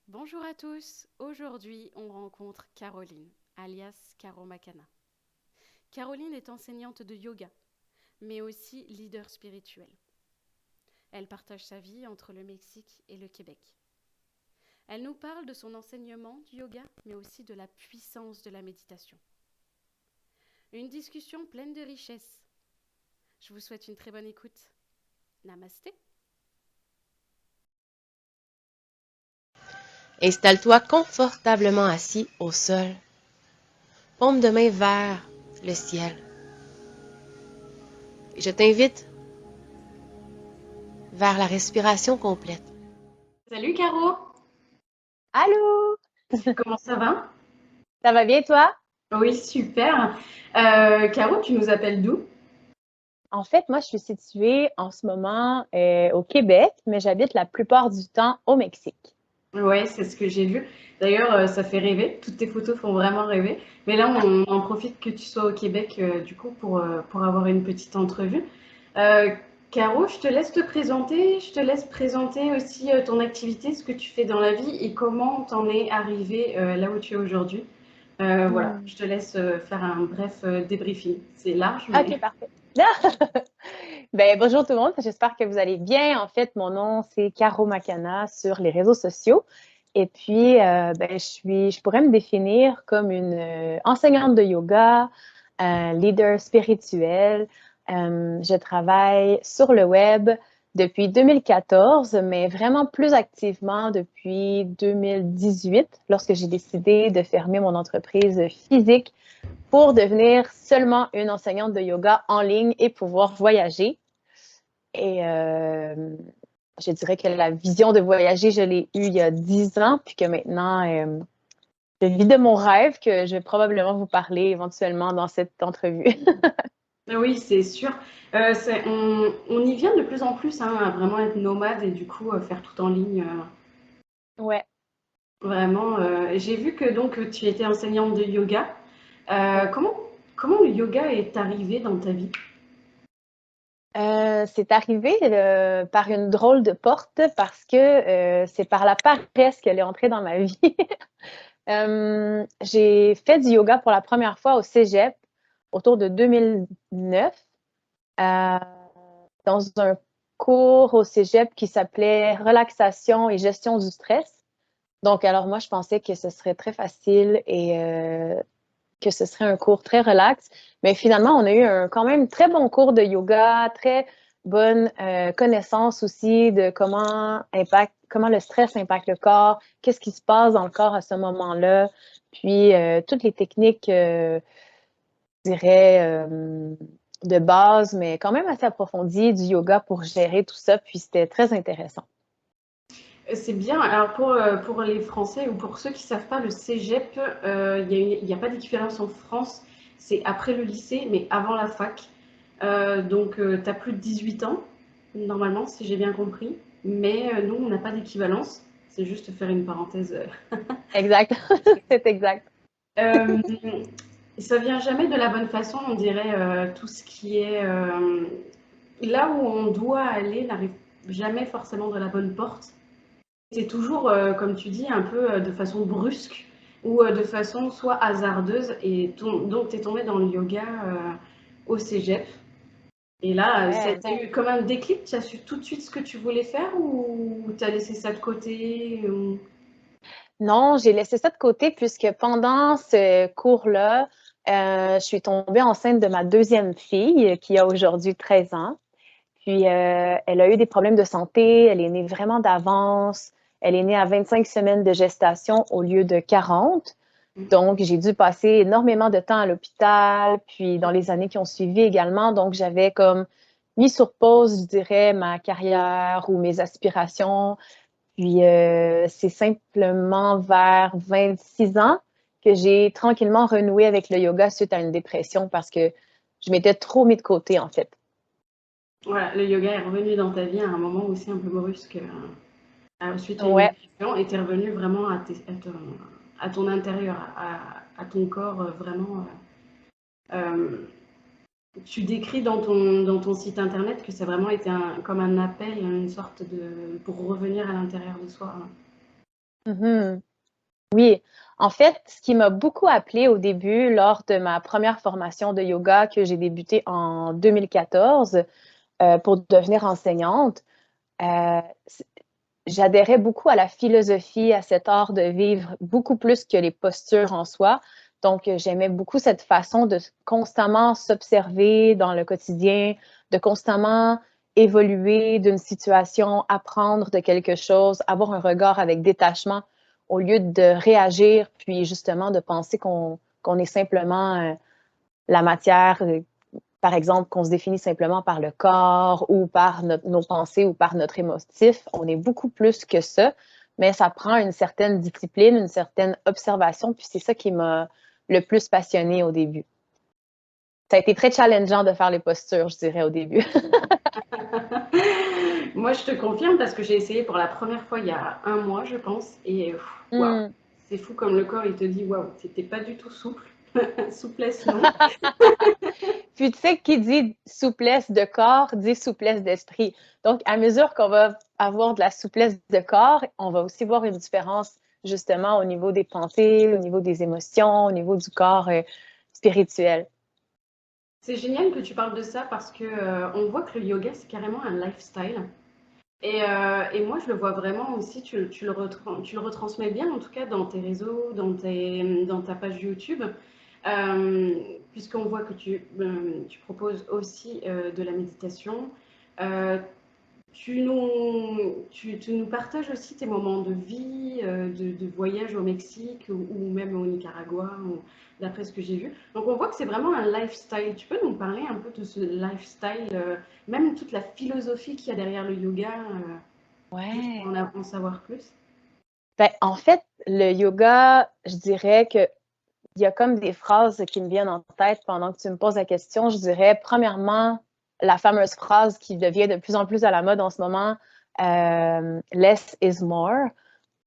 Bonjour à tous, aujourd'hui on rencontre Caroline, alias Caro Makana. Caroline est enseignante de yoga, mais aussi leader spirituel. Elle partage sa vie entre le Mexique et le Québec. Elle nous parle de son enseignement du yoga, mais aussi de la puissance de la méditation. Une discussion pleine de richesse. Je vous souhaite une très bonne écoute. Namasté. Installe-toi confortablement assis au sol, paume de main vers le ciel. Et je t'invite vers la respiration complète. Salut Caro, Allô, comment ça va? ça va bien toi? Oui, super. Caro, tu nous appelles d'où? En fait, moi, je suis située en ce moment au Québec, mais j'habite la plupart du temps au Mexique. Ouais, c'est ce que j'ai vu. D'ailleurs, ça fait rêver. Toutes tes photos font vraiment rêver. Mais là, on en profite que tu sois au Québec, du coup, pour avoir une petite entrevue. Euh, Caro, je te laisse te présenter. Je te laisse présenter aussi ton activité, ce que tu fais dans la vie et comment t'en es arrivé là où tu es aujourd'hui. Voilà, Hmm. je te laisse faire un bref débriefing. C'est large, mais OK, parfait. Ben, bonjour tout le monde, j'espère que vous allez bien. En fait, mon nom, c'est Caro Makana sur les réseaux sociaux. Et puis, ben, je pourrais me définir comme une enseignante de yoga, un leader spirituel. Je travaille sur le web depuis 2014, mais vraiment plus activement depuis 2018, lorsque j'ai décidé de fermer mon entreprise physique pour devenir seulement une enseignante de yoga en ligne et pouvoir voyager. Et je dirais que la vision de voyager, je l'ai eue il y a 10 ans, puis que maintenant, je vis de mon rêve que je vais probablement vous parler éventuellement dans cette entrevue. oui, c'est sûr. On y vient de plus en plus hein, à vraiment être nomade et du coup faire tout en ligne. Ouais, Vraiment, j'ai vu que donc tu étais enseignante de yoga. ouais. Comment le yoga est arrivé dans ta vie? C'est arrivé par une drôle de porte parce que c'est par la paresse qu'elle est entrée dans ma vie. J'ai fait du yoga pour la première fois au cégep autour de 2009 euh, dans un cours au cégep qui s'appelait Relaxation et gestion du stress. Donc, alors moi, je pensais que ce serait très facile et que ce serait un cours très relax. Mais finalement, on a eu quand même très bon cours de yoga, très bonne connaissance aussi de comment le stress impacte le corps, qu'est-ce qui se passe dans le corps à ce moment-là, puis toutes les techniques, je dirais, de base, mais quand même assez approfondies du yoga pour gérer tout ça. Puis c'était très intéressant. C'est bien. Alors pour les Français ou pour ceux qui savent pas, le cégep, il y a pas d'équivalence en France. C'est après le lycée, mais avant la fac. Donc tu as plus de 18 ans, normalement, si j'ai bien compris. Mais nous, on n'a pas d'équivalence. C'est juste faire une parenthèse. Exact, c'est exact. Euh, Ça vient jamais de la bonne façon, on dirait, tout ce qui est là où on doit aller n'arrive jamais forcément de la bonne porte. C'est toujours, comme tu dis, un peu de façon brusque ou de façon soit hasardeuse. Et donc, tu es tombée dans le yoga au cégep. Et là, ça a Ouais. été comme un déclic. Tu as su tout de suite ce que tu voulais faire ou tu as laissé ça de côté Non, j'ai laissé ça de côté puisque pendant ce cours-là, je suis tombée enceinte de ma deuxième fille qui a aujourd'hui 13 ans. Puis, elle a eu des problèmes de santé. Elle est née vraiment d'avance. Elle est née à 25 semaines de gestation au lieu de 40. Donc, j'ai dû passer énormément de temps à l'hôpital, puis dans les années qui ont suivi également. Donc, j'avais comme mis sur pause, je dirais, ma carrière ou mes aspirations. Puis, c'est simplement vers 26 ans que j'ai tranquillement renoué avec le yoga suite à une dépression parce que je m'étais trop mis de côté, en fait. voilà, le yoga est revenu dans ta vie à un moment aussi un peu brusque. Suite à une Ouais, dépression, et tu es revenu vraiment à ton intérieur, à ton corps vraiment. Euh, Tu décris dans ton site internet que ça a vraiment été comme un appel, une sorte de pour revenir à l'intérieur de soi. Mhm. Oui, en fait, ce qui m'a beaucoup appelé au début, lors de ma première formation de yoga que j'ai débutée en 2014 pour devenir enseignante, euh, c- j'adhérais beaucoup à la philosophie, à cet art de vivre, beaucoup plus que les postures en soi. Donc, j'aimais beaucoup cette façon de constamment s'observer dans le quotidien, de constamment évoluer d'une situation, apprendre de quelque chose, avoir un regard avec détachement au lieu de réagir, puis justement de penser qu'on est simplement la matière, par exemple, qu'on se définit simplement par le corps ou par nos pensées ou par notre émotif. On est beaucoup plus que ça, mais ça prend une certaine discipline, une certaine observation, puis c'est ça qui m'a le plus passionnée au début. Ça a été très challengeant de faire les postures, je dirais, au début. Moi, je te confirme parce que j'ai essayé pour la première fois il y a un mois, je pense, et waouh, Mm. c'est fou comme le corps, il te dit waouh, t'étais pas du tout souple. Souplesse, non. Puis tu sais, qui dit souplesse de corps, dit souplesse d'esprit. Donc, à mesure qu'on va avoir de la souplesse de corps, on va aussi voir une différence justement au niveau des pensées, au niveau des émotions, au niveau du corps spirituel. C'est génial que tu parles de ça parce que on voit que le yoga, c'est carrément un lifestyle. Et moi, je le vois vraiment aussi, tu le retransmets bien, en tout cas, dans tes réseaux, dans ta page YouTube, euh, puisqu'on voit que tu proposes aussi de la méditation. Euh, tu nous partages aussi tes moments de vie, de voyage au Mexique ou même au Nicaragua, d'après ce que j'ai vu. Donc on voit que c'est vraiment un lifestyle. Tu peux nous parler un peu de ce lifestyle, même toute la philosophie qu'il y a derrière le yoga, juste pour Ouais. en savoir plus? Ben, en fait, le yoga, je dirais que il y a comme des phrases qui me viennent en tête pendant que tu me poses la question. Je dirais, premièrement, la fameuse phrase qui devient de plus en plus à la mode en ce moment, less is more.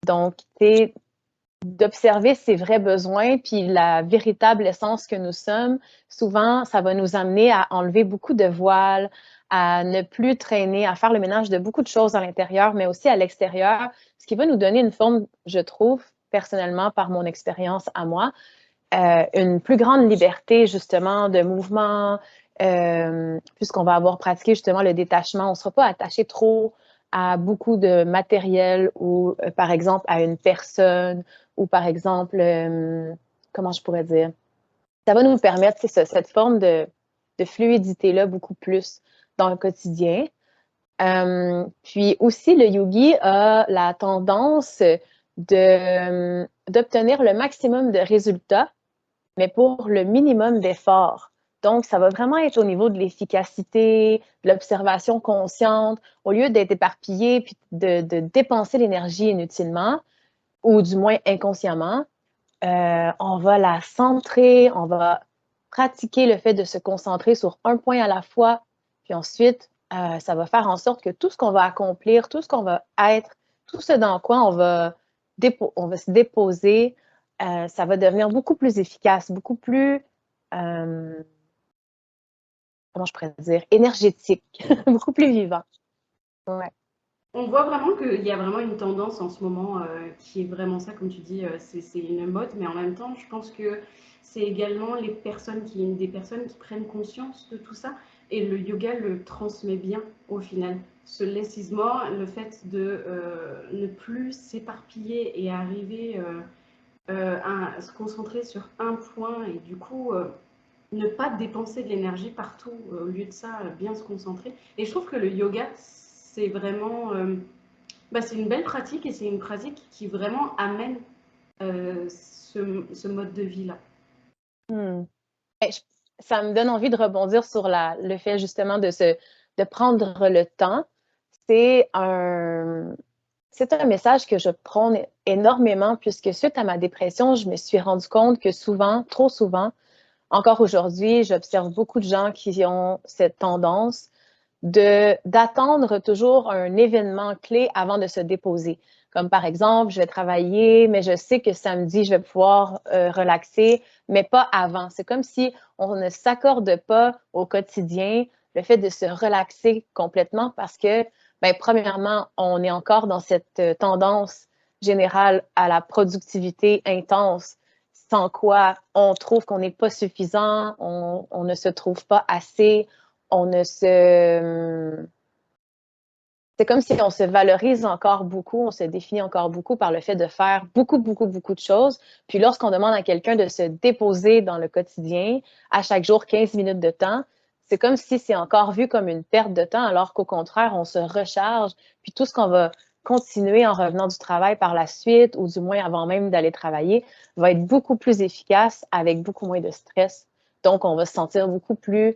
Donc, c'est d'observer ses vrais besoins, puis la véritable essence que nous sommes. Souvent, ça va nous amener à enlever beaucoup de voiles, à ne plus traîner, à faire le ménage de beaucoup de choses à l'intérieur, mais aussi à l'extérieur, ce qui va nous donner une forme, je trouve, personnellement, par mon expérience à moi, une plus grande liberté justement de mouvement, puisqu'on va avoir pratiqué justement le détachement. On ne sera pas attaché trop à beaucoup de matériel ou par exemple à une personne ou par exemple, comment je pourrais dire, ça va nous permettre cette forme de fluidité-là beaucoup plus dans le quotidien. Puis aussi, le yogi a la tendance d'obtenir le maximum de résultats mais pour le minimum d'efforts. Donc, ça va vraiment être au niveau de l'efficacité, de l'observation consciente, au lieu d'être éparpillé puis de dépenser l'énergie inutilement, ou du moins inconsciemment. On va la centrer, on va pratiquer le fait de se concentrer sur un point à la fois, puis ensuite, ça va faire en sorte que tout ce qu'on va accomplir, tout ce qu'on va être, tout ce dans quoi on va se déposer, ça va devenir beaucoup plus efficace, beaucoup plus, euh, comment je pourrais dire, énergétique, beaucoup plus vivant. Ouais. On voit vraiment qu'il y a vraiment une tendance en ce moment qui est vraiment ça, comme tu dis, c'est une mode, mais en même temps, je pense que c'est également des personnes qui prennent conscience de tout ça, et le yoga le transmet bien au final. Ce less is more, le fait de ne plus s'éparpiller et arriver à se concentrer sur un point et du coup ne pas dépenser de l'énergie partout, au lieu de ça, bien se concentrer. Et je trouve que le yoga, c'est vraiment c'est une belle pratique et c'est une pratique qui vraiment amène ce mode de vie-là. Hmm. Ben, ça me donne envie de rebondir sur le fait justement de prendre le temps. C'est un, c'est un message que je prône énormément puisque suite à ma dépression, je me suis rendu compte que souvent, trop souvent, encore aujourd'hui, j'observe beaucoup de gens qui ont cette tendance d'attendre toujours un événement clé avant de se déposer. Comme par exemple, je vais travailler, mais je sais que samedi, je vais pouvoir relaxer, mais pas avant. C'est comme si on ne s'accorde pas au quotidien le fait de se relaxer complètement parce que, ben, premièrement, on est encore dans cette tendance général à la productivité intense, sans quoi on trouve qu'on n'est pas suffisant, on ne se trouve pas assez, on ne se... C'est comme si on se valorise encore beaucoup, on se définit encore beaucoup par le fait de faire beaucoup, beaucoup, beaucoup de choses. Puis lorsqu'on demande à quelqu'un de se déposer dans le quotidien, à chaque jour 15 minutes de temps, c'est comme si c'est encore vu comme une perte de temps, alors qu'au contraire, on se recharge. Puis tout ce qu'on va continuer en revenant du travail par la suite, ou du moins avant même d'aller travailler, va être beaucoup plus efficace avec beaucoup moins de stress. Donc, on va se sentir beaucoup plus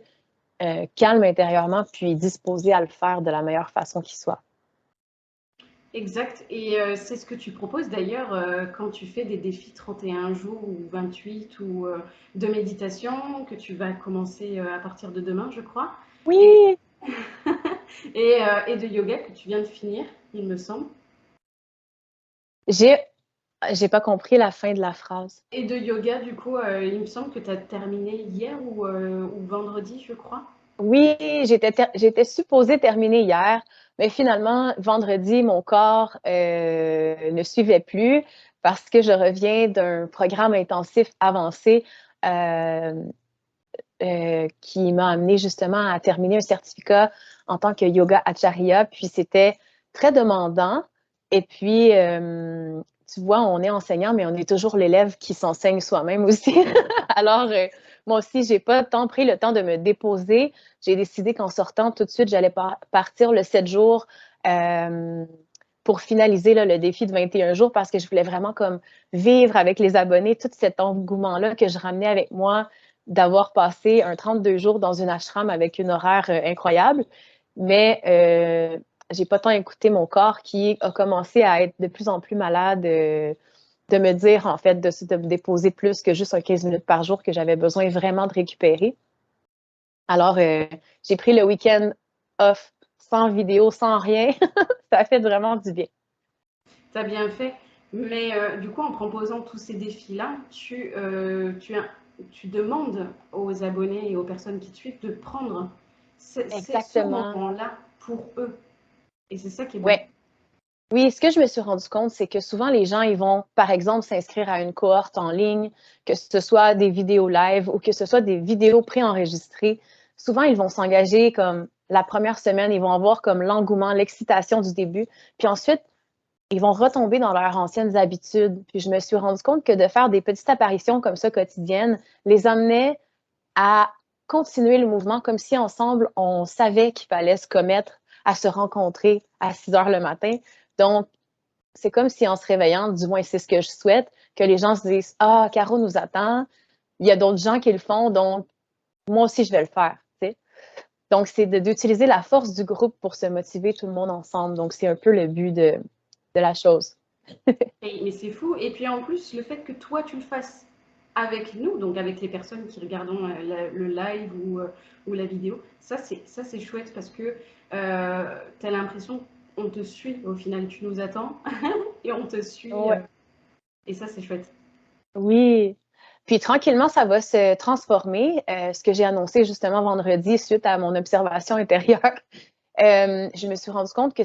calme intérieurement, puis disposé à le faire de la meilleure façon qui soit. Exact. Et c'est ce que tu proposes d'ailleurs quand tu fais des défis 31 jours ou 28 ou de méditation que tu vas commencer à partir de demain, je crois. Et, Oui! et de yoga que tu viens de finir, il me semble. J'ai, j'ai pas compris la fin de la phrase. Et de yoga, du coup, il me semble que tu as terminé hier ou vendredi, je crois. Oui, j'étais supposée terminer hier, mais finalement, vendredi, mon corps ne suivait plus parce que je reviens d'un programme intensif avancé euh, qui m'a amené justement à terminer un certificat en tant que yoga acharya. Puis c'était très demandant. Et puis, tu vois, on est enseignant, mais on est toujours l'élève qui s'enseigne soi-même aussi. Alors, moi aussi, j'ai pas tant pris le temps de me déposer. J'ai décidé qu'en sortant tout de suite, j'allais partir le 7 jours pour finaliser là, le défi de 21 jours parce que je voulais vraiment comme vivre avec les abonnés tout cet engouement-là que je ramenais avec moi d'avoir passé un 32 jours dans une ashram avec une horaire incroyable. Mais j'ai pas tant écouté mon corps qui a commencé à être de plus en plus malade, de me dire en fait de me déposer plus que juste un 15 minutes par jour que j'avais besoin vraiment de récupérer. Alors, j'ai pris le week-end off sans vidéo, sans rien. Ça a fait vraiment du bien. Tu as bien fait. Mais du coup, en proposant tous ces défis-là, tu demandes aux abonnés et aux personnes qui te suivent de prendre ce Exactement. moment-là pour eux. Et c'est ça qui est beau. Ouais. Oui, ce que je me suis rendu compte, c'est que souvent les gens, ils vont, par exemple, s'inscrire à une cohorte en ligne, que ce soit des vidéos live ou que ce soit des vidéos préenregistrées. Souvent, ils vont s'engager comme la première semaine, ils vont avoir comme l'engouement, l'excitation du début. Puis ensuite, ils vont retomber dans leurs anciennes habitudes. Puis je me suis rendu compte que de faire des petites apparitions comme ça quotidiennes les amenait à continuer le mouvement comme si ensemble, on savait qu'il fallait se commettre à se rencontrer à 6 heures le matin. Donc, c'est comme si en se réveillant, du moins c'est ce que je souhaite, que les gens se disent ah, Caro nous attend, il y a d'autres gens qui le font, donc moi aussi je vais le faire. T'sais. Donc, c'est d'utiliser la force du groupe pour se motiver tout le monde ensemble. Donc, c'est un peu le but de la chose. Mais c'est fou. Et puis en plus, le fait que toi, tu le fasses avec nous, donc avec les personnes qui regardent le live ou la vidéo, ça c'est chouette parce que tu as l'impression qu'on te suit au final. Tu nous attends et on te suit. Ouais. Et ça, c'est chouette. Oui. Puis tranquillement, ça va se transformer. Ce que j'ai annoncé justement vendredi suite à mon observation intérieure, je me suis rendu compte que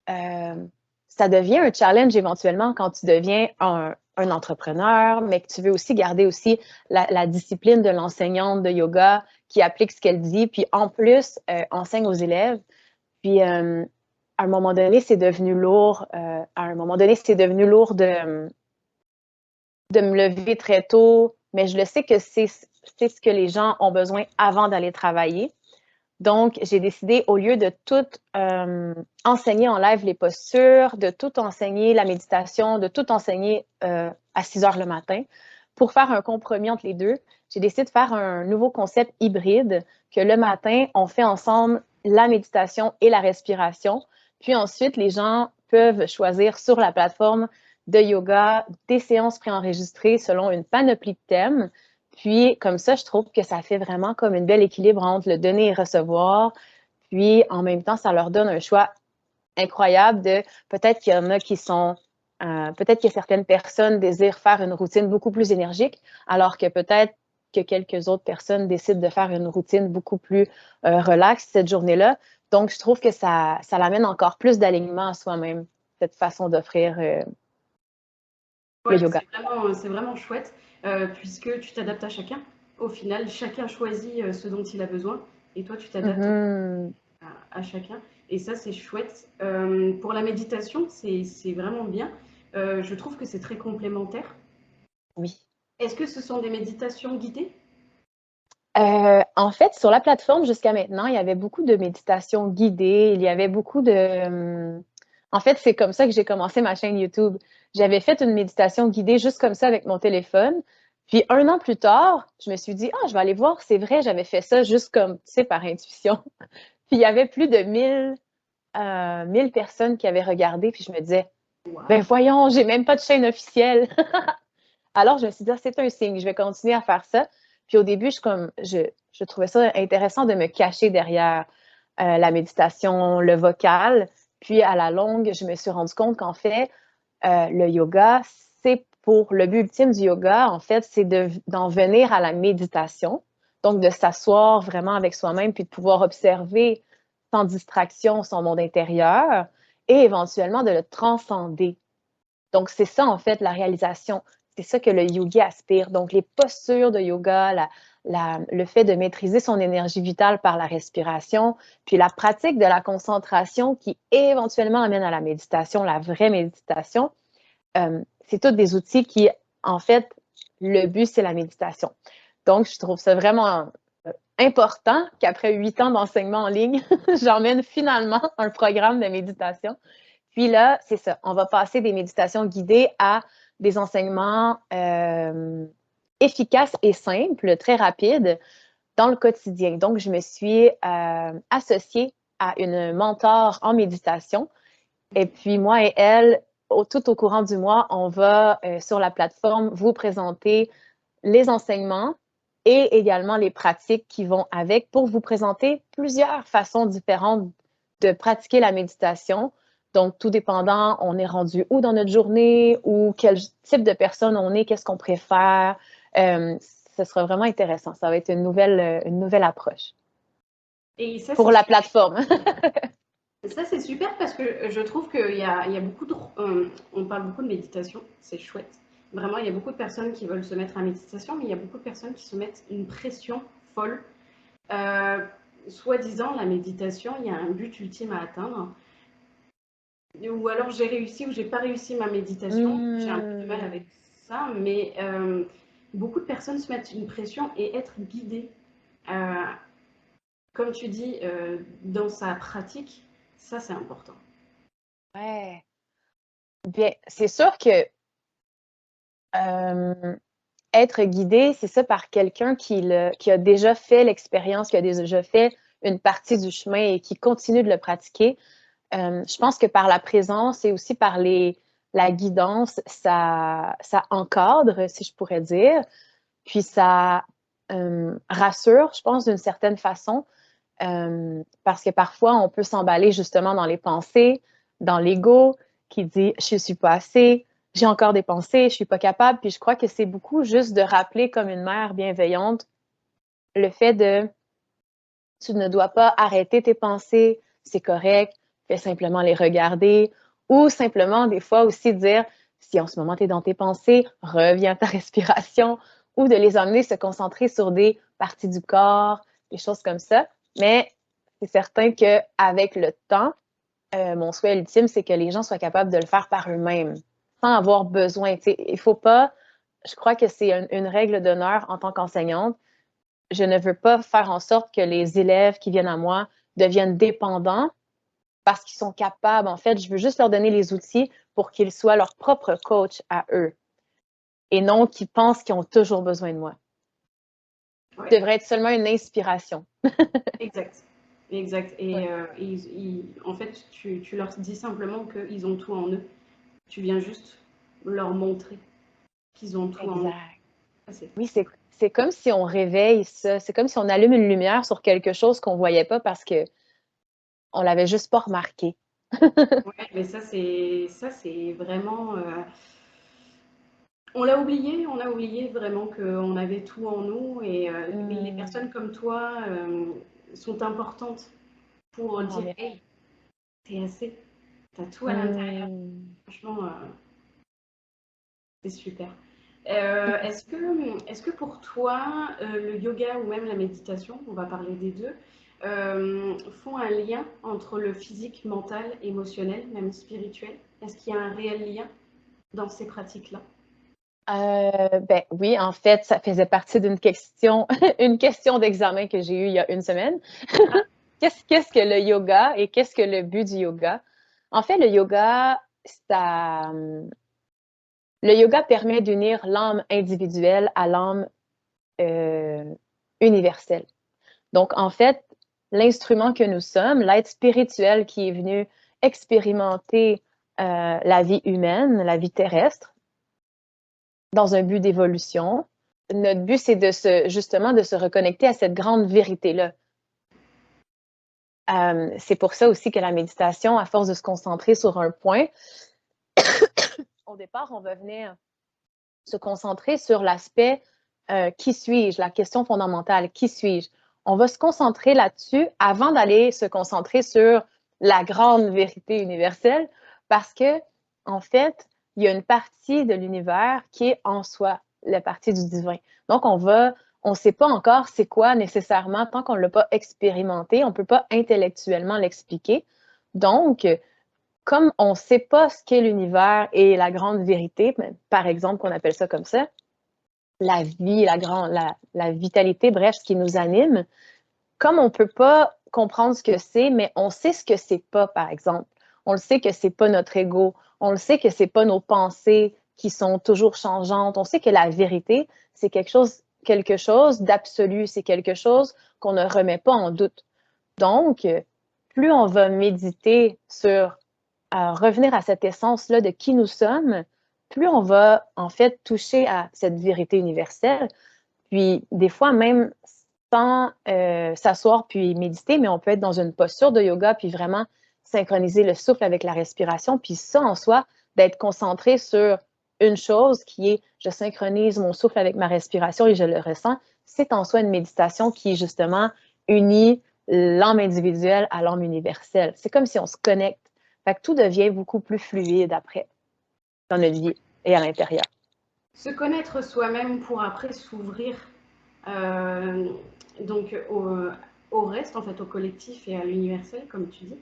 euh, ça devient un challenge éventuellement quand tu deviens un entrepreneur, mais que tu veux aussi garder aussi la discipline de l'enseignante de yoga qui applique ce qu'elle dit, puis en plus enseigne aux élèves. Puis à un moment donné, c'est devenu lourd. À un moment donné, c'est devenu lourd de me lever très tôt, mais je le sais que c'est ce que les gens ont besoin avant d'aller travailler. Donc, j'ai décidé, au lieu de tout enseigner en live les postures, de tout enseigner la méditation, de tout enseigner à 6 heures le matin, pour faire un compromis entre les deux, j'ai décidé de faire un nouveau concept hybride que le matin, on fait ensemble la méditation et la respiration. Puis ensuite, les gens peuvent choisir sur la plateforme de yoga des séances préenregistrées selon une panoplie de thèmes. Puis, comme ça, je trouve que ça fait vraiment comme une belle équilibre entre le donner et recevoir. Puis, en même temps, ça leur donne un choix incroyable de peut-être qu'il y en a qui sont, peut-être que certaines personnes désirent faire une routine beaucoup plus énergique, alors que peut-être que quelques autres personnes décident de faire une routine beaucoup plus relaxe cette journée-là. Donc, je trouve que ça l'amène encore plus d'alignement à soi-même. cette façon d'offrir le Ouais, yoga. c'est vraiment chouette, puisque tu t'adaptes à chacun. Au final, chacun choisit ce dont il a besoin, et toi, tu t'adaptes Mhm. à chacun. Et ça, c'est chouette. Pour la méditation, c'est vraiment bien. Je trouve que c'est très complémentaire. Oui. Est-ce que ce sont des méditations guidées? En fait, sur la plateforme, jusqu'à maintenant, il y avait beaucoup de méditations guidées. Il y avait beaucoup de... En fait, c'est comme ça que j'ai commencé ma chaîne YouTube. J'avais fait une méditation guidée juste comme ça avec mon téléphone. Puis 1 an plus tard, je me suis dit, ah, je vais aller voir, c'est vrai, j'avais fait ça juste comme, tu sais, par intuition. Puis il y avait plus de 1000 personnes qui avaient regardé. Puis je me disais, ben Waouh! voyons, j'ai même pas de chaîne officielle. Alors, je me suis dit, ah, c'est un signe, je vais continuer à faire ça. Puis au début, je trouvais ça intéressant de me cacher derrière la méditation, le vocal. Puis à la longue, je me suis rendu compte qu'en fait, le yoga, c'est pour le but ultime du yoga, en fait, c'est d'en venir à la méditation. Donc, de s'asseoir vraiment avec soi-même, puis de pouvoir observer sans distraction son monde intérieur et éventuellement de le transcender. Donc, c'est ça, en fait, la réalisation. C'est ça que le yogi aspire. Donc, les postures de yoga, le fait de maîtriser son énergie vitale par la respiration, puis la pratique de la concentration qui éventuellement amène à la méditation, la vraie méditation, c'est tous des outils qui, en fait, le but, c'est la méditation. Donc, je trouve ça vraiment important qu'après 8 ans d'enseignement en ligne, j'emmène finalement un programme de méditation. Puis là, c'est ça, on va passer des méditations guidées à des enseignements efficaces et simples, très rapides dans le quotidien. Donc, je me suis associée à une mentor en méditation. Et puis, moi et elle, tout au courant du mois, on va sur la plateforme vous présenter les enseignements et également les pratiques qui vont avec pour vous présenter plusieurs façons différentes de pratiquer la méditation. Donc, tout dépendant, on est rendu où dans notre journée ou quel type de personne on est, qu'est-ce qu'on préfère. Ce sera vraiment intéressant. Ça va être une nouvelle approche Et ça, pour c'est la plateforme. Ça, c'est super parce que je trouve qu'il y a beaucoup de... On parle beaucoup de méditation, c'est chouette. Vraiment, il y a beaucoup de personnes qui veulent se mettre à méditation, mais il y a beaucoup de personnes qui se mettent une pression folle. Euh, Soi-disant, la méditation, il y a un but ultime à atteindre. Ou alors j'ai réussi ou j'ai pas réussi ma méditation. J'ai un peu de mal avec ça, mais beaucoup de personnes se mettent une pression et être guidées. Euh, Comme tu dis, dans sa pratique, ça c'est important. Ouais. Bien, c'est sûr que euh, être guidé, c'est ça par quelqu'un qui a déjà fait l'expérience, qui a déjà fait une partie du chemin et qui continue de le pratiquer. Je pense que par la présence et aussi par la guidance, ça encadre, si je pourrais dire, puis ça rassure, je pense, d'une certaine façon, parce que parfois, on peut s'emballer justement dans les pensées, dans l'ego qui dit je suis pas assez, j'ai encore des pensées, je suis pas capable. Puis je crois que c'est beaucoup juste de rappeler comme une mère bienveillante le fait de tu ne dois pas arrêter tes pensées, c'est correct, fais simplement les regarder ou simplement des fois aussi dire si en ce moment tu es dans tes pensées, reviens à ta respiration ou de les amener se concentrer sur des parties du corps, des choses comme ça. Mais c'est certain qu'avec le temps, mon souhait ultime, c'est que les gens soient capables de le faire par eux-mêmes, sans avoir besoin. T'sais, il faut pas, je crois que c'est une règle d'honneur en tant qu'enseignante. Je ne veux pas faire en sorte que les élèves qui viennent à moi deviennent dépendants parce qu'ils sont capables. En fait, je veux juste leur donner les outils pour qu'ils soient leur propre coach à eux et non qu'ils pensent qu'ils ont toujours besoin de moi. Ouais, Je devrais être seulement une inspiration. exact. Exact. Ouais. Et en fait, tu leur dis simplement qu'ils ont tout en eux. Tu viens juste leur montrer qu'ils ont tout en eux. Exact. Ah, c'est Oui, c'est comme si on réveille ça. C'est comme si on allume une lumière sur quelque chose qu'on voyait pas parce que on l'avait juste pas remarqué. ouais, mais ça c'est vraiment. On a oublié vraiment qu'on avait tout en nous et les Hmm. personnes comme toi sont importantes pour Oh, dire merci. hey, t'es assez. Tu as tout à l'intérieur. Hmm. Franchement, c'est super. Est-ce que pour toi, le yoga ou même la méditation, on va parler des deux, font un lien entre le physique, mental, émotionnel, même spirituel? Est-ce qu'il y a un réel lien dans ces pratiques-là? Ben oui, en fait, ça faisait partie d'une question, une question d'examen que j'ai eue il y a une semaine. Ah, Qu'est-ce que le yoga et qu'est-ce que le but du yoga? En fait, le yoga, ça, le yoga permet d'unir l'âme individuelle à l'âme euh, universelle. Donc, en fait, l'instrument que nous sommes, l'être spirituel qui est venu expérimenter la vie humaine, la vie terrestre, dans un but d'évolution. Notre but, c'est justement de se reconnecter à cette grande vérité-là. C'est pour ça aussi que la méditation, à force de se concentrer sur un point, au départ, on va venir se concentrer sur l'aspect qui suis-je, la question fondamentale, qui suis-je? On va se concentrer là-dessus avant d'aller se concentrer sur la grande vérité universelle parce que, en fait, il y a une partie de l'univers qui est en soi, la partie du divin. Donc, on ne sait pas encore c'est quoi nécessairement, tant qu'on ne l'a pas expérimenté, on ne peut pas intellectuellement l'expliquer. Donc, comme on ne sait pas ce qu'est l'univers et la grande vérité, par exemple, qu'on appelle ça comme ça, la vie, la vitalité, bref, ce qui nous anime, comme on ne peut pas comprendre ce que c'est, mais on sait ce que c'est pas, par exemple. On le sait que c'est pas notre ego. On le sait que c'est pas nos pensées qui sont toujours changeantes. On sait que la vérité, c'est quelque chose d'absolu. C'est quelque chose qu'on ne remet pas en doute. Donc, plus on va méditer sur revenir à cette essence-là de qui nous sommes, plus on va en fait toucher à cette vérité universelle. Puis des fois, même sans s'asseoir puis méditer, mais on peut être dans une posture de yoga puis vraiment synchroniser le souffle avec la respiration. Puis ça, en soi, d'être concentré sur une chose qui est je synchronise mon souffle avec ma respiration et je le ressens, c'est en soi une méditation qui, justement, unit l'âme individuelle à l'âme universelle. C'est comme si on se connecte. Fait que tout devient beaucoup plus fluide après, dans notre vie et à l'intérieur. se connaître soi-même pour après s'ouvrir euh, donc au reste, en fait, au collectif et à l'universel, comme tu dis.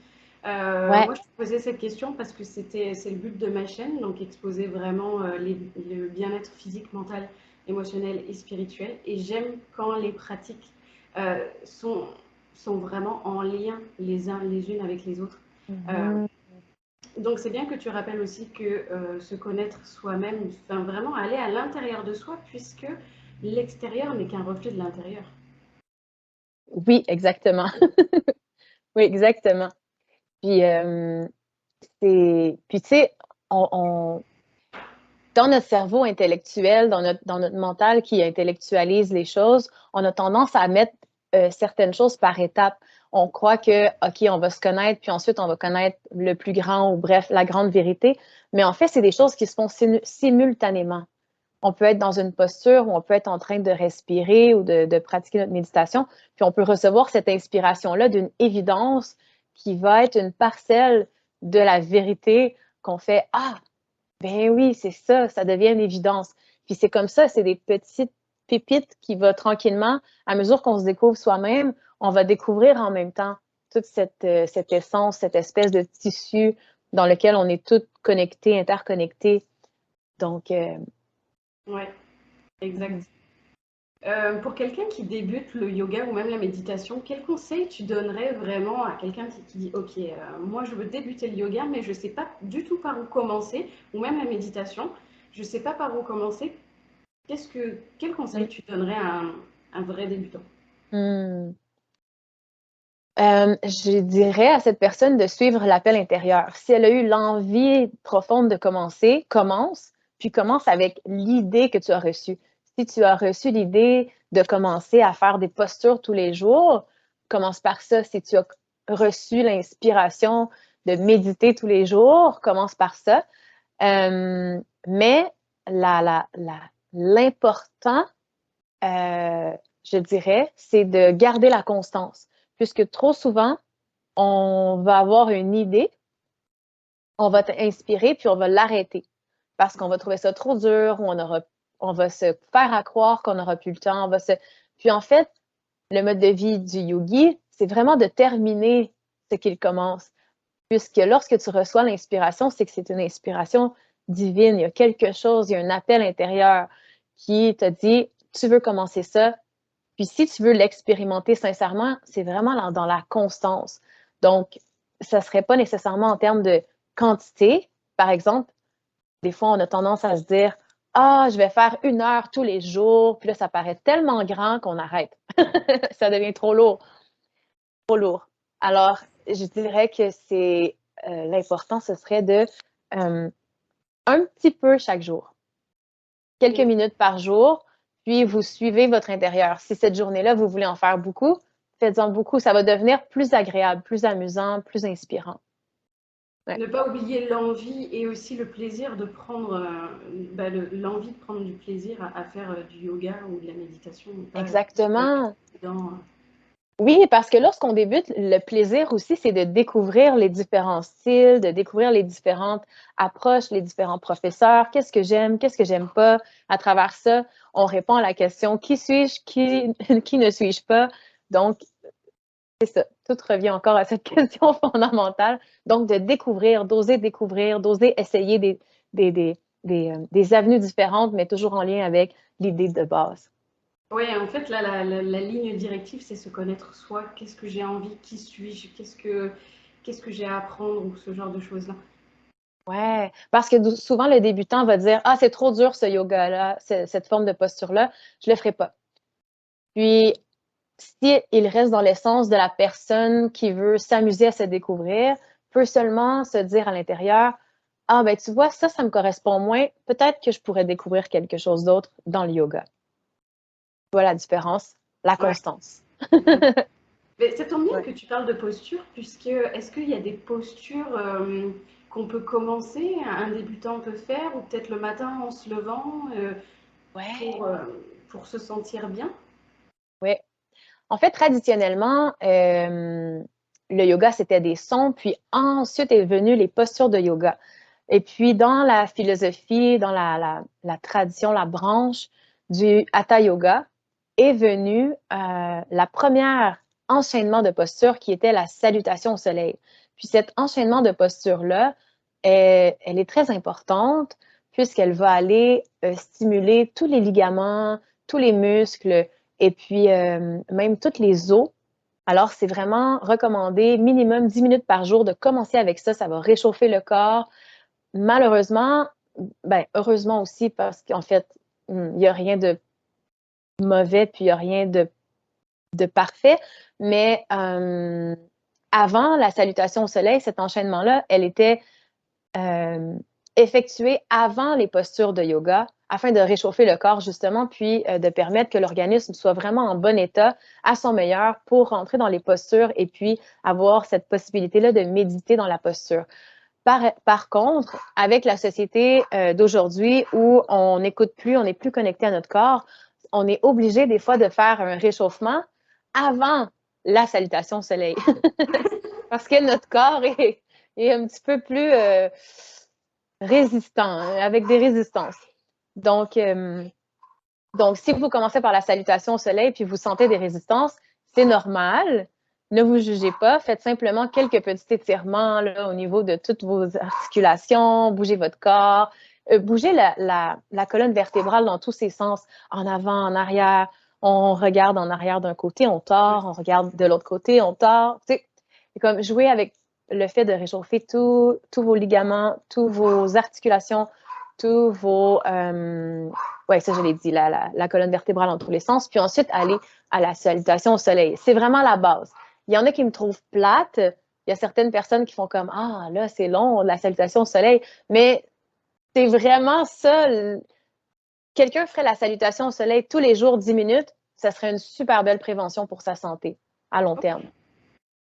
Ouais. Moi, je te posais cette question parce que c'est le but de ma chaîne, donc exposer vraiment le bien-être physique, mental, émotionnel et spirituel. Et j'aime quand les pratiques euh, sont, sont vraiment en lien les unes avec les autres. Euh, Mhm. donc c'est bien que tu rappelles aussi que se connaître soi-même, enfin vraiment aller à l'intérieur de soi, puisque l'extérieur n'est qu'un reflet de l'intérieur. Oui, exactement. Oui, exactement. Puis, puis tu sais, on, dans notre cerveau intellectuel, dans notre mental qui intellectualise les choses, on a tendance à mettre certaines choses par étapes. On croit que, OK, on va se connaître, puis ensuite on va connaître le plus grand ou bref, la grande vérité. Mais en fait, c'est des choses qui se font simultanément. On peut être dans une posture où on peut être en train de respirer ou de pratiquer notre méditation, puis on peut recevoir cette inspiration-là d'une évidence qui va être une parcelle de la vérité qu'on fait Ah, ben oui, c'est ça, ça devient une évidence. Puis c'est comme ça, c'est des petites pépites qui vont tranquillement, à mesure qu'on se découvre soi-même, on va découvrir en même temps toute cette essence, cette espèce de tissu dans lequel on est toutes connectés, interconnectés. Donc, Ouais, exact. mhm. Pour quelqu'un qui débute le yoga ou même la méditation, quel conseil tu donnerais vraiment à quelqu'un qui dit ok, moi je veux débuter le yoga, mais je ne sais pas du tout par où commencer, ou même la méditation, je ne sais pas par où commencer. Quel conseil tu donnerais à un vrai débutant? Hmm. Je dirais à cette personne de suivre l'appel intérieur. Si elle a eu l'envie profonde de commencer, commence, puis commence avec l'idée que tu as reçue. Si tu as reçu l'idée de commencer à faire des postures tous les jours, commence par ça. Si tu as reçu l'inspiration de méditer tous les jours, commence par ça. Mais l'important, euh, je dirais, c'est de garder la constance, puisque trop souvent, on va avoir une idée, on va t'inspirer, puis on va l'arrêter parce qu'on va trouver ça trop dur ou on va se faire à croire qu'on n'aura plus le temps. Puis en fait, le mode de vie du yogi, c'est vraiment de terminer ce qu'il commence. Puisque lorsque tu reçois l'inspiration, c'est que c'est une inspiration divine. Il y a quelque chose, il y a un appel intérieur qui te dit, tu veux commencer ça. Puis si tu veux l'expérimenter sincèrement, c'est vraiment dans la constance. Donc, ça ne serait pas nécessairement en termes de quantité. Par exemple, des fois, on a tendance à se dire, ah, je vais faire 1 heure tous les jours. Puis là, ça paraît tellement grand qu'on arrête. Ça devient trop lourd. Trop lourd. Alors, je dirais que c'est l'important, ce serait de un petit peu chaque jour, quelques minutes par jour, puis vous suivez votre intérieur. Si cette journée-là, vous voulez en faire beaucoup, faites-en beaucoup. Ça va devenir plus agréable, plus amusant, plus inspirant. Ouais. Ne pas oublier l'envie et aussi le plaisir de prendre, l'envie de prendre du plaisir à faire du yoga ou de la méditation. Pas Exactement. dans, Oui, parce que lorsqu'on débute, le plaisir aussi, c'est de découvrir les différents styles, de découvrir les différentes approches, les différents professeurs. Qu'est-ce que j'aime pas? À travers ça, on répond à la question qui suis-je, qui ne suis-je pas? Donc, c'est ça. Tout revient encore à cette question fondamentale. Donc, de découvrir, d'oser essayer des avenues différentes, mais toujours en lien avec l'idée de base. Oui, en fait, là, la ligne directive, c'est se connaître soi. Qu'est-ce que j'ai envie? Qui suis-je? Qu'est-ce que j'ai à apprendre ou ce genre de choses-là. Ouais, parce que souvent le débutant va dire ah c'est trop dur ce yoga-là, cette forme de posture-là, je le ferai pas. Puis si il reste dans l'essence de la personne qui veut s'amuser à se découvrir, peut seulement se dire à l'intérieur ah ben tu vois ça me correspond moins, peut-être que je pourrais découvrir quelque chose d'autre dans le yoga. Voilà la différence, la Ouais. constance. Mais ça tombe bien Ouais. que tu parles de posture, puisque est-ce qu'il y a des postures qu'on peut commencer, un débutant peut faire, ou peut-être le matin en se levant Ouais. pour, euh, pour se sentir bien? Ouais. En fait, traditionnellement, le yoga, c'était des sons, puis ensuite est venu les postures de yoga. Et puis, dans la philosophie, dans la tradition, la branche du Hatha Yoga, est venu la première enchaînement de postures qui était la salutation au soleil. Puis cet enchaînement de postures-là, elle est très importante puisqu'elle va aller stimuler tous les ligaments, tous les muscles, et puis même toutes les os. Alors, c'est vraiment recommandé minimum 10 minutes par jour de commencer avec ça. Ça va réchauffer le corps. Malheureusement, ben, heureusement aussi parce qu'en fait, il n'y a rien de mauvais, puis il n'y a rien de parfait. Mais avant la salutation au soleil, cet enchaînement-là, elle était effectuée avant les postures de yoga afin de réchauffer le corps justement, puis de permettre que l'organisme soit vraiment en bon état, à son meilleur pour rentrer dans les postures et puis avoir cette possibilité-là de méditer dans la posture. Par contre, avec la société d'aujourd'hui où on n'écoute plus, on n'est plus connecté à notre corps, on est obligé des fois de faire un réchauffement avant la salutation au soleil. Parce que notre corps est un petit peu plus résistant, avec des résistances. Donc, si vous commencez par la salutation au soleil puis vous sentez des résistances, c'est normal. Ne vous jugez pas. Faites simplement quelques petits étirements là, au niveau de toutes vos articulations. Bougez votre corps. Bougez la colonne vertébrale dans tous ses sens. En avant, en arrière. On regarde en arrière d'un côté, on tord. On regarde de l'autre côté, on tord. C'est comme jouer avec le fait de réchauffer tous vos ligaments, toutes vos articulations, tous vos ouais, ça, je l'ai dit, la colonne vertébrale dans tous les sens. Puis ensuite, aller à la salutation au soleil. C'est vraiment la base. Il y en a qui me trouvent plate. Il y a certaines personnes qui font comme ah, là, c'est long, la salutation au soleil. Mais c'est vraiment ça. Quelqu'un ferait la salutation au soleil tous les jours, 10 minutes. Ça serait une super belle prévention pour sa santé à long terme.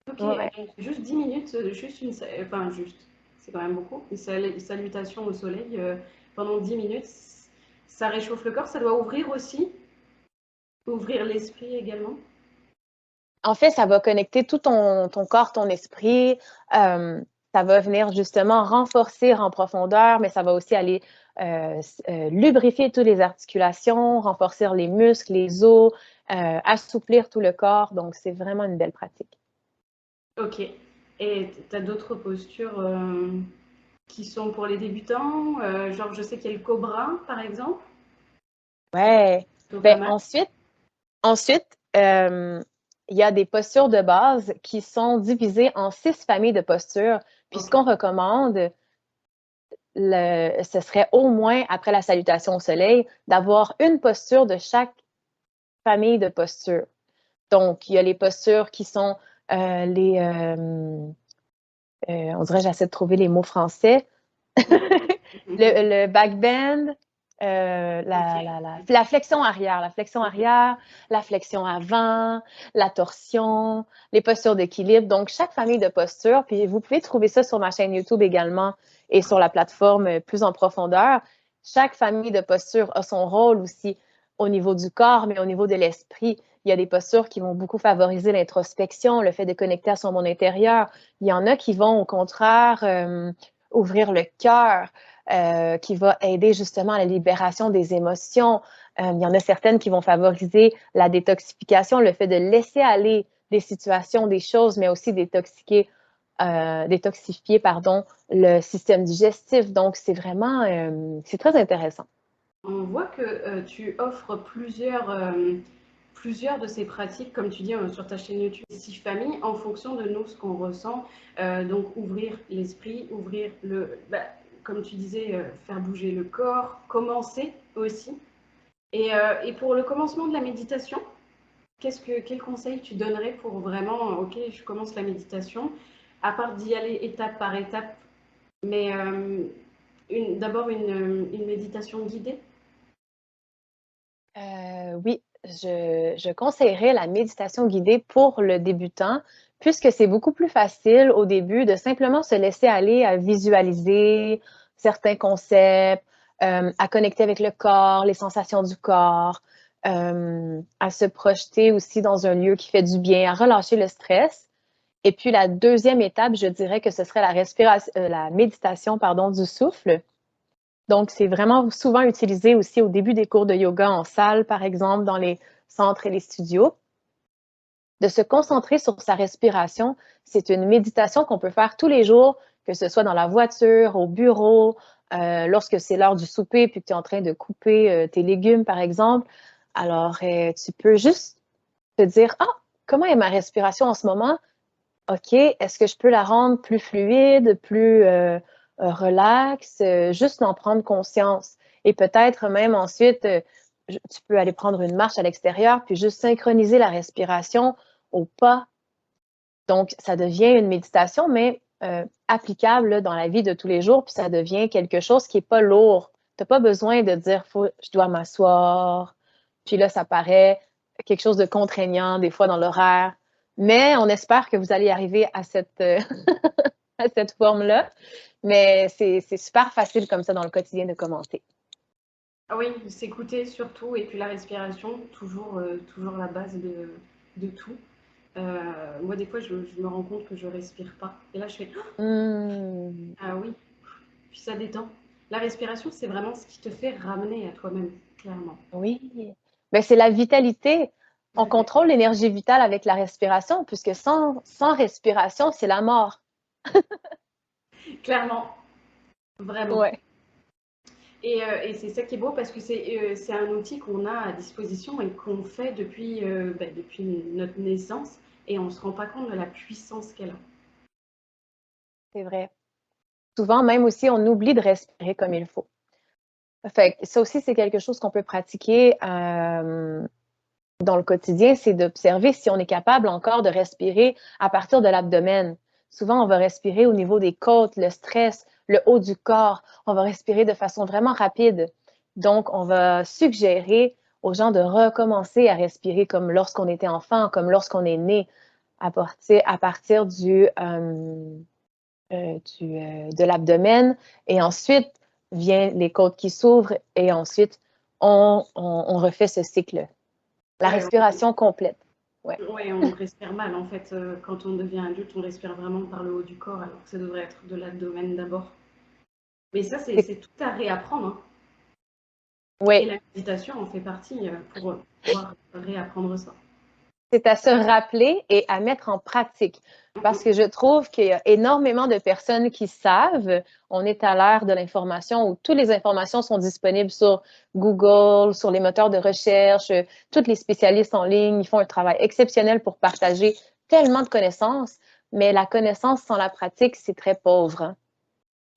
Ok, Ouais. donc juste 10 minutes, enfin juste, c'est quand même beaucoup, une salutation au soleil pendant 10 minutes, ça réchauffe le corps, ça doit ouvrir aussi, ouvrir l'esprit également. En fait, ça va connecter tout ton corps, ton esprit. Ça va venir justement renforcer en profondeur, mais ça va aussi aller lubrifier toutes les articulations, renforcer les muscles, les os, assouplir tout le corps. Donc, c'est vraiment une belle pratique. Ok. Et tu as d'autres postures qui sont pour les débutants? Genre, je sais qu'il y a le cobra, par exemple. Ouais. Plutôt pas Ben, mal. ensuite, il y a des postures de base qui sont divisées en 6 familles de postures. Puis, ce Ok. qu'on recommande, ce serait au moins, après la salutation au soleil, d'avoir une posture de chaque famille de postures. Donc, il y a les postures qui sont on dirait, j'essaie de trouver les mots français. Le back bend, Ok. la flexion arrière, la flexion avant, la torsion, les postures d'équilibre. Donc, chaque famille de postures, puis vous pouvez trouver ça sur ma chaîne YouTube également et sur la plateforme plus en profondeur. Chaque famille de postures a son rôle aussi au niveau du corps, mais au niveau de l'esprit. Il y a des postures qui vont beaucoup favoriser l'introspection, le fait de connecter à son monde intérieur. Il y en a qui vont, au contraire, ouvrir le cœur, qui va aider justement à la libération des émotions. Il y en a certaines qui vont favoriser la détoxification, le fait de laisser aller des situations, des choses, mais aussi détoxifier le système digestif. Donc, c'est vraiment, c'est très intéressant. On voit que tu offres plusieurs de ces pratiques, comme tu dis sur ta chaîne YouTube, 6 familles, en fonction de nous, ce qu'on ressent. Donc, ouvrir l'esprit, comme tu disais, faire bouger le corps, commencer aussi. Et pour le commencement de la méditation, quel conseil tu donnerais pour vraiment, ok, je commence la méditation, à part d'y aller étape par étape, mais d'abord une méditation guidée? Oui, je conseillerais la méditation guidée pour le débutant, puisque c'est beaucoup plus facile au début de simplement se laisser aller à visualiser certains concepts, à connecter avec le corps, les sensations du corps, à se projeter aussi dans un lieu qui fait du bien, à relâcher le stress. Et puis la deuxième étape, je dirais que ce serait la méditation, pardon, du souffle. Donc, c'est vraiment souvent utilisé aussi au début des cours de yoga en salle, par exemple, dans les centres et les studios. De se concentrer sur sa respiration, c'est une méditation qu'on peut faire tous les jours, que ce soit dans la voiture, au bureau, lorsque c'est l'heure du souper, puis que tu es en train de couper tes légumes, par exemple. Alors, tu peux juste te dire, ah, comment est ma respiration en ce moment? OK, est-ce que je peux la rendre plus fluide, plus relax, juste d'en prendre conscience. Et peut-être même ensuite, tu peux aller prendre une marche à l'extérieur, puis juste synchroniser la respiration au pas. Donc, ça devient une méditation, mais applicable là, dans la vie de tous les jours, puis ça devient quelque chose qui n'est pas lourd. Tu n'as pas besoin de dire, je dois m'asseoir, puis là, ça paraît quelque chose de contraignant, des fois dans l'horaire. Mais on espère que vous allez arriver à à cette forme-là. Mais c'est super facile comme ça dans le quotidien de commencer. Ah oui, s'écouter surtout, et puis la respiration, toujours la base de tout. Moi, des fois, je me rends compte que je respire pas. Et là, je fais Mmh, ah oui, puis ça détend. La respiration, c'est vraiment ce qui te fait ramener à toi-même, clairement. oui. Ben, c'est la vitalité. Tout On à fait. contrôle l'énergie vitale avec la respiration, puisque sans respiration, c'est la mort. Clairement, vraiment. Ouais. Et c'est ça qui est beau parce que c'est un outil qu'on a à disposition et qu'on fait depuis notre naissance et on ne se rend pas compte de la puissance qu'elle a. C'est vrai. Souvent, même aussi, on oublie de respirer comme il faut. Fait que ça aussi, c'est quelque chose qu'on peut pratiquer dans le quotidien, c'est d'observer si on est capable encore de respirer à partir de l'abdomen. Souvent, on va respirer au niveau des côtes, le stress, le haut du corps. On va respirer de façon vraiment rapide. Donc, on va suggérer aux gens de recommencer à respirer comme lorsqu'on était enfant, comme lorsqu'on est né, à partir de l'abdomen. Et ensuite, viennent les côtes qui s'ouvrent et ensuite, on refait ce cycle. La Ouais, respiration complète. Ouais. Ouais, on respire mal en fait. Quand on devient adulte, on respire vraiment par le haut du corps, alors que ça devrait être de l'abdomen d'abord. Mais ça, c'est tout à réapprendre, hein. Et Oui, la méditation en fait partie pour pouvoir réapprendre ça. c'est à se rappeler et à mettre en pratique. Parce que je trouve qu'il y a énormément de personnes qui savent, on est à l'ère de l'information où toutes les informations sont disponibles sur Google, sur les moteurs de recherche, tous les spécialistes en ligne, ils font un travail exceptionnel pour partager tellement de connaissances, mais la connaissance sans la pratique, c'est très pauvre, hein.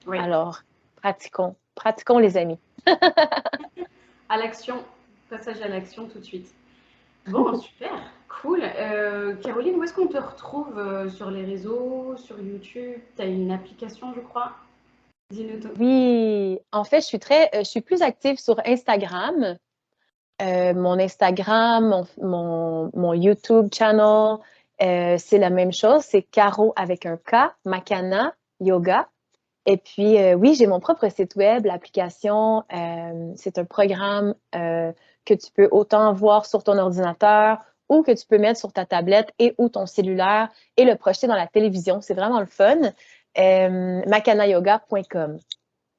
Oui. Alors, pratiquons les amis. À l'action, passage à l'action tout de suite. Bon, super, cool. Caroline, où est-ce qu'on te retrouve sur les réseaux, sur YouTube? Tu as une application, je crois. Dis-nous tout. Oui, en fait, je suis plus active sur Instagram. Mon Instagram, mon YouTube channel, c'est la même chose. C'est Caro avec un K, Makana Yoga. Et puis, oui, j'ai mon propre site web, l'application. C'est un programme que tu peux autant voir sur ton ordinateur ou que tu peux mettre sur ta tablette et ou ton cellulaire et le projeter dans la télévision. C'est vraiment le fun. Makanayoga.com.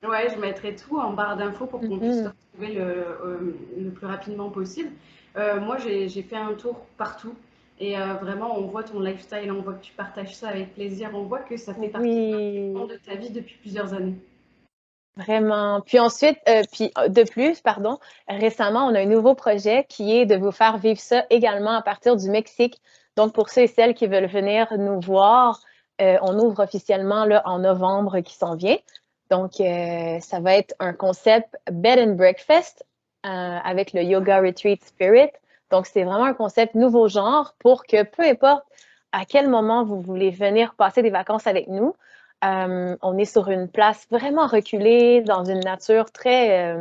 Ouais, je mettrai tout en barre d'infos pour qu'on puisse te Mhm. retrouver le plus rapidement possible. Moi, j'ai fait un tour partout et vraiment, on voit ton lifestyle, on voit que tu partages ça avec plaisir, on voit que ça fait partie Oui. de ta vie depuis plusieurs années. Vraiment. Puis ensuite, de plus, pardon, récemment, on a un nouveau projet qui est de vous faire vivre ça également à partir du Mexique. Donc, pour ceux et celles qui veulent venir nous voir, on ouvre officiellement là, en novembre qui s'en vient. Donc, ça va être un concept bed and breakfast avec le Yoga Retreat Spirit. Donc, c'est vraiment un concept nouveau genre pour que peu importe à quel moment vous voulez venir passer des vacances avec nous, on est sur une place vraiment reculée, dans une nature très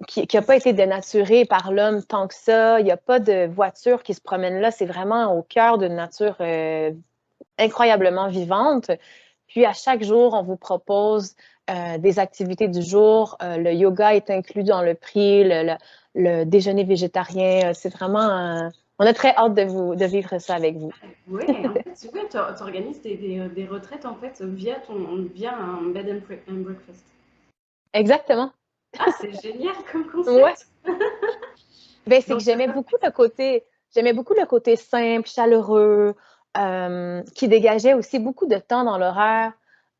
qui n'a pas été dénaturée par l'homme tant que ça. Il n'y a pas de voiture qui se promène là. C'est vraiment au cœur d'une nature incroyablement vivante. Puis à chaque jour, on vous propose des activités du jour. Le yoga est inclus dans le prix, le déjeuner végétarien. C'est vraiment on a très hâte de vivre ça avec vous. Ouais, en fait, ouais, tu organises des retraites en fait via un bed and breakfast. Exactement. Ah, c'est génial comme Ouais. concept. Ben, c'est que Donc, j'aimais beaucoup le côté simple, chaleureux, qui dégageait aussi beaucoup de temps dans l'horaire,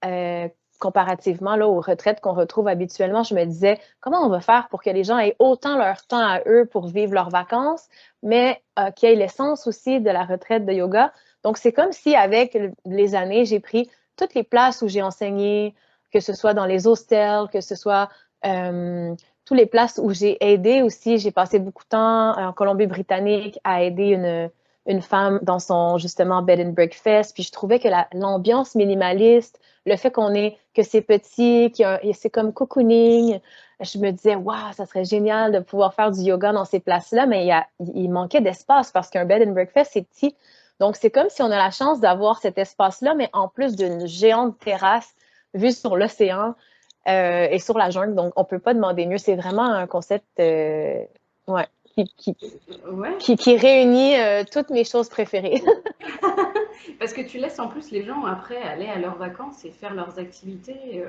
euh, comparativement là, aux retraites qu'on retrouve habituellement. Je me disais, comment on va faire pour que les gens aient autant leur temps à eux pour vivre leurs vacances, mais qu'il y ait l'essence aussi de la retraite de yoga. Donc, c'est comme si, avec les années, j'ai pris toutes les places où j'ai enseigné, que ce soit dans les hostels, que ce soit toutes les places où j'ai aidé aussi. J'ai passé beaucoup de temps en Colombie-Britannique à aider une femme dans son, justement, bed and breakfast. Puis je trouvais que l'ambiance minimaliste, le fait que c'est petit, c'est comme cocooning, je me disais, waouh, ça serait génial de pouvoir faire du yoga dans ces places-là, mais il manquait d'espace parce qu'un bed and breakfast, c'est petit. Donc, c'est comme si on a la chance d'avoir cet espace-là, mais en plus d'une géante terrasse vue sur l'océan et sur la jungle. Donc, on peut pas demander mieux. C'est vraiment un concept ouais, qui, qui, ouais, qui réunit toutes mes choses préférées. parce que tu laisses en plus les gens après aller à leurs vacances et faire leurs activités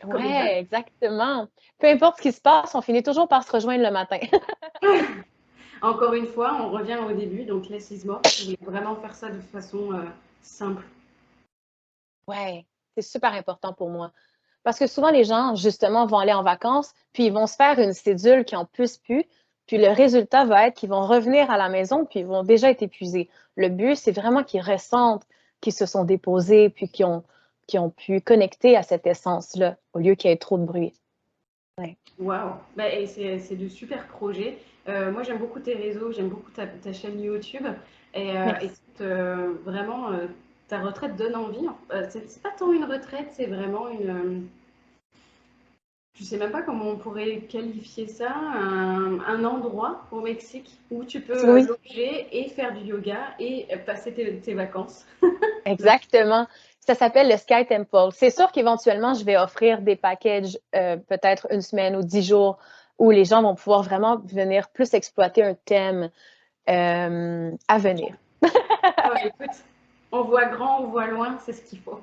comme ils veulent. Ouais, exactement. Peu importe ce qui se passe, on finit toujours par se rejoindre le matin. Encore une fois, on revient au début, donc less is more. Tu voulais vraiment faire ça de façon simple. Ouais, c'est super important pour moi. Parce que souvent, les gens, justement, vont aller en vacances, puis ils vont se faire une cédule qui en puisse plus. Puis le résultat va être qu'ils vont revenir à la maison, puis ils vont déjà être épuisés. Le but, c'est vraiment qu'ils ressentent qu'ils se sont déposés, puis qu'ils ont pu connecter à cette essence-là, au lieu qu'il y ait trop de bruit. Ouais. Waouh, bah, et c'est de super projets. Moi, j'aime beaucoup tes réseaux, j'aime beaucoup ta chaîne YouTube. Merci. Écoute, vraiment, ta retraite donne envie. C'est pas tant une retraite, c'est vraiment je sais même pas comment on pourrait qualifier ça, un endroit au Mexique où tu peux Oui, loger et faire du yoga et passer tes vacances. exactement. Ça s'appelle le Sky Temple. C'est sûr qu'éventuellement, je vais offrir des packages, peut-être une semaine ou 10 jours, où les gens vont pouvoir vraiment venir plus exploiter un thème. à venir. Oh, écoute, on voit grand, on voit loin, c'est ce qu'il faut.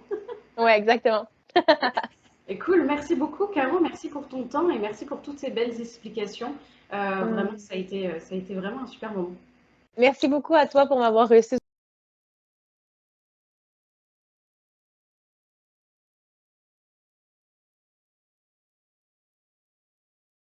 Oui, exactement. Et cool, merci beaucoup, Caro, merci pour ton temps et merci pour toutes ces belles explications. Vraiment, Mm. ça a été vraiment un super moment. Merci beaucoup à toi pour m'avoir reçu